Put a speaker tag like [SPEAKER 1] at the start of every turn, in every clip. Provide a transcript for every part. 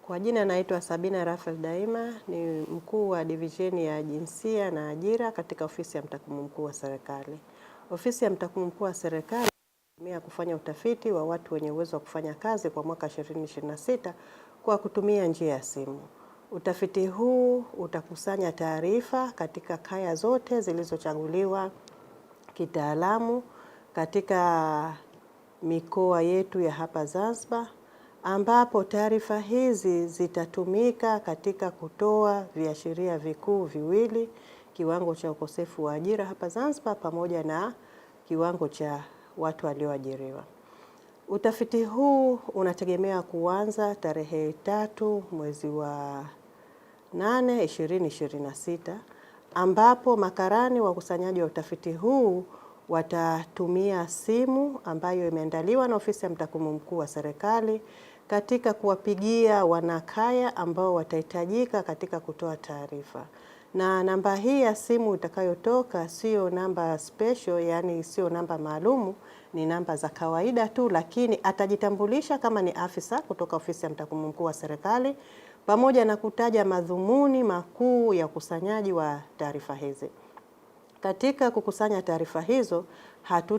[SPEAKER 1] Kwa jina naitwa Sabina Rafael Daima, ni mkuu wa divisheni ya jinsia na ajira katika ofisi ya mtakwimu mkuu wa serikali. Ofisi ya mtakwimu mkuu wa serikali inatumia kufanya utafiti wa watu wenye uwezo wa kufanya kazi kwa mwaka 2026 kwa kutumia njia ya simu. Utafiti huu utakusanya taarifa katika kaya zote zilizochaguliwa kitaalamu katika mikoa yetu ya hapa Zanzibar, ambapo taarifa hizi zitatumika katika kutoa viashiria vikuu viwili: kiwango cha ukosefu wa ajira hapa Zanzibar pamoja na kiwango cha watu walioajiriwa. Utafiti huu unategemea kuanza tarehe 3 mwezi wa 8 2026, ambapo makarani wakusanyaji wa utafiti huu watatumia simu ambayo imeandaliwa na ofisi ya mtakwimu mkuu wa serikali katika kuwapigia wanakaya ambao watahitajika katika kutoa taarifa. Na namba hii ya simu itakayotoka sio namba special, yani sio namba maalumu, ni namba za kawaida tu, lakini atajitambulisha kama ni afisa kutoka ofisi ya mtakwimu mkuu wa serikali pamoja na kutaja madhumuni makuu ya ukusanyaji wa taarifa hizi. Katika kukusanya taarifa hizo,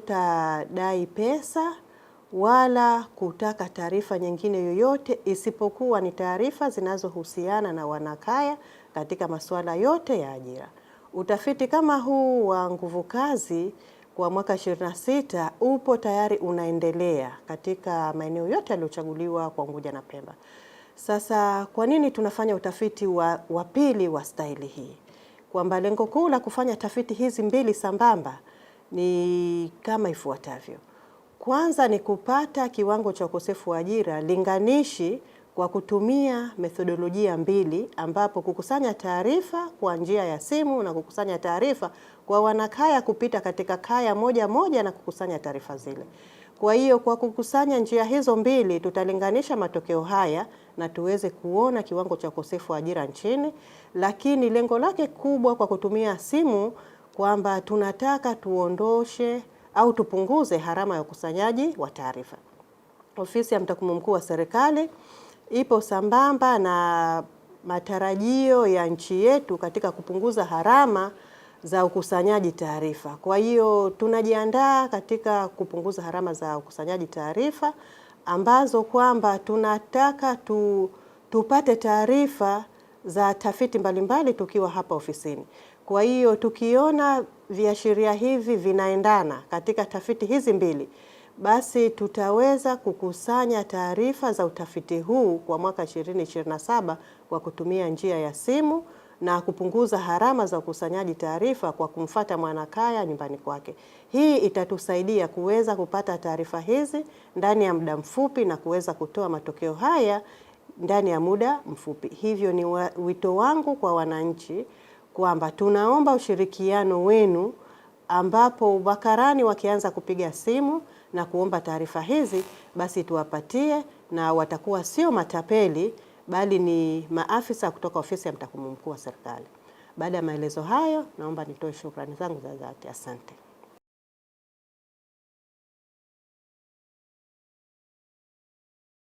[SPEAKER 1] hatutadai pesa wala kutaka taarifa nyingine yoyote isipokuwa ni taarifa zinazohusiana na wanakaya katika masuala yote ya ajira. Utafiti kama huu wa nguvu kazi kwa mwaka 26 upo tayari unaendelea katika maeneo yote yaliyochaguliwa kwa Unguja na Pemba. Sasa kwa nini tunafanya utafiti wa pili wa staili hii? Kwamba lengo kuu la kufanya tafiti hizi mbili sambamba ni kama ifuatavyo. Kwanza ni kupata kiwango cha ukosefu wa ajira linganishi kwa kutumia methodolojia mbili, ambapo kukusanya taarifa kwa njia ya simu na kukusanya taarifa kwa wanakaya kupita katika kaya moja moja na kukusanya taarifa zile. Kwa hiyo kwa kukusanya njia hizo mbili tutalinganisha matokeo haya na tuweze kuona kiwango cha ukosefu wa ajira nchini, lakini lengo lake kubwa kwa kutumia simu kwamba tunataka tuondoshe au tupunguze gharama ya ukusanyaji wa taarifa. Ofisi ya mtakwimu mkuu wa serikali ipo sambamba na matarajio ya nchi yetu katika kupunguza gharama za ukusanyaji taarifa. Kwa hiyo tunajiandaa katika kupunguza gharama za ukusanyaji taarifa ambazo kwamba tunataka tupate taarifa za tafiti mbalimbali tukiwa hapa ofisini. Kwa hiyo tukiona viashiria hivi vinaendana katika tafiti hizi mbili, basi tutaweza kukusanya taarifa za utafiti huu kwa mwaka 2027 kwa kutumia njia ya simu na kupunguza gharama za ukusanyaji taarifa kwa kumfuata mwanakaya nyumbani kwake. Hii itatusaidia kuweza kupata taarifa hizi ndani ya muda mfupi na kuweza kutoa matokeo haya ndani ya muda mfupi. Hivyo ni wito wangu kwa wananchi kwamba tunaomba ushirikiano wenu, ambapo wakarani wakianza kupiga simu na kuomba taarifa hizi, basi tuwapatie, na watakuwa sio matapeli bali ni maafisa kutoka ofisi ya mtakwimu mkuu wa serikali. Baada ya maelezo hayo, naomba nitoe shukrani zangu za dhati. Asante.